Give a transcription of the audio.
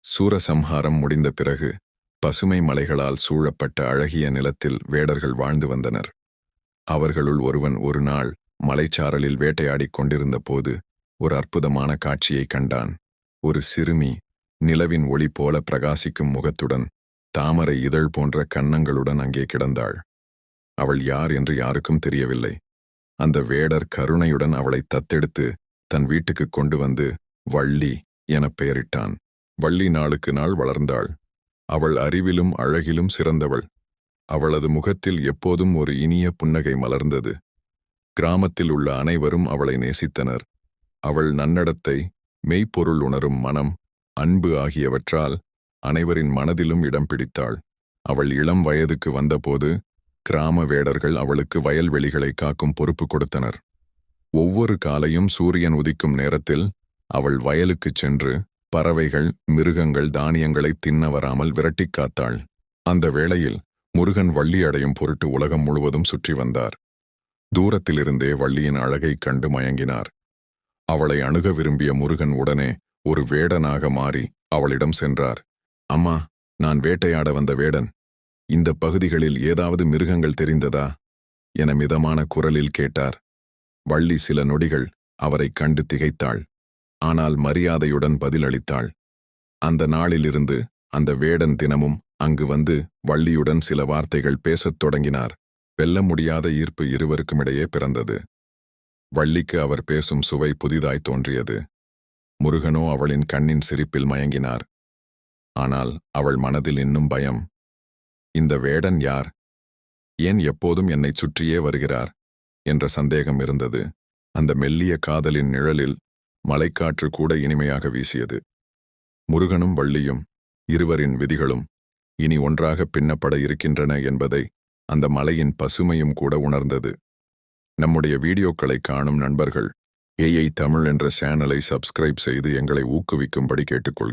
சூரசம்ஹாரம் முடிந்த பிறகு பசுமை மலைகளால் சூழப்பட்ட அழகிய நிலத்தில் வேடர்கள் வாழ்ந்து வந்தனர். அவர்களுள் ஒருவன் ஒரு நாள் மலைச்சாரலில் வேட்டையாடிக் கொண்டிருந்த போது ஒரு அற்புதமான காட்சியை கண்டான். ஒரு சிறுமி நிலவின் ஒளி போல பிரகாசிக்கும் முகத்துடன் தாமரை இதழ் போன்ற கன்னங்களுடன் அங்கே கிடந்தாள். அவள் யார் என்று யாருக்கும் தெரியவில்லை. அந்த வேடர் கருணையுடன் அவளை தத்தெடுத்து தன் வீட்டுக்கு கொண்டு வந்து வள்ளி எனப் பெயரிட்டான். வள்ளி நாளுக்கு நாள் வளர்ந்தாள். அவள் அறிவிலும் அழகிலும் சிறந்தவள். அவளது முகத்தில் எப்போதும் ஒரு இனிய புன்னகை மலர்ந்தது. கிராமத்தில் உள்ள அனைவரும் அவளை நேசித்தனர். அவள் நன்னடத்தை, மெய்ப்பொருள் உணரும் மனம், அன்பு ஆகியவற்றால் அனைவரின் மனதிலும் இடம் பிடித்தாள். அவள் இளம் வயதுக்கு வந்தபோது கிராம வேடர்கள் அவளுக்கு வயல்வெளிகளை காக்கும் பொறுப்பு கொடுத்தனர். ஒவ்வொரு காலையும் சூரியன் உதிக்கும் நேரத்தில் அவள் வயலுக்குச் சென்று பறவைகள், மிருகங்கள் தானியங்களை தின்ன வராமல் விரட்டிக் காத்தாள். அந்த வேளையில் முருகன் வள்ளி அடையும் பொருட்டு உலகம் முழுவதும் சுற்றி வந்தார். தூரத்திலிருந்தே வள்ளியின் அழகைக் கண்டு மயங்கினார். அவளை அணுக விரும்பிய முருகன் உடனே ஒரு வேடனாக மாறி அவளிடம் சென்றார். அம்மா, நான் வேட்டையாட வந்த வேடன். இந்த பகுதிகளில் ஏதாவது மிருகங்கள் தெரிந்ததா என மிதமான குரலில் கேட்டார். வள்ளி சில நொடிகள் அவரைக் கண்டு திகைத்தாள். ஆனால் மரியாதையுடன் பதிலளித்தாள். அந்த நாளிலிருந்து அந்த வேடன் தினமும் அங்கு வந்து வள்ளியுடன் சில வார்த்தைகள் பேசத் தொடங்கினார். வெல்ல முடியாத ஈர்ப்பு இருவருக்குமிடையே பிறந்தது. வள்ளிக்கு அவர் பேசும் சுவை புதிதாய் தோன்றியது. முருகனோ அவளின் கண்ணின் சிரிப்பில் மயங்கினார். ஆனால் அவள் மனதில் இன்னும் பயம். இந்த வேடன் யார்? ஏன் எப்போதும் என்னைச் சுற்றியே வருகிறார் என்ற சந்தேகம் இருந்தது. அந்த மெல்லிய காதலின் நிழலில் மலைக்காற்று கூட இனிமையாக வீசியது. முருகனும் வள்ளியும், இருவரின் விதிகளும் இனி ஒன்றாக பின்னப்பட இருக்கின்றன என்பதை அந்த மலையின் பசுமையும் கூட உணர்ந்தது. நம்முடைய வீடியோக்களை காணும் நண்பர்கள் ஏஐ தமிழ் என்ற சேனலை சப்ஸ்கிரைப் செய்து எங்களை ஊக்குவிக்கும்படி கேட்டுக்கொள்கிறேன்.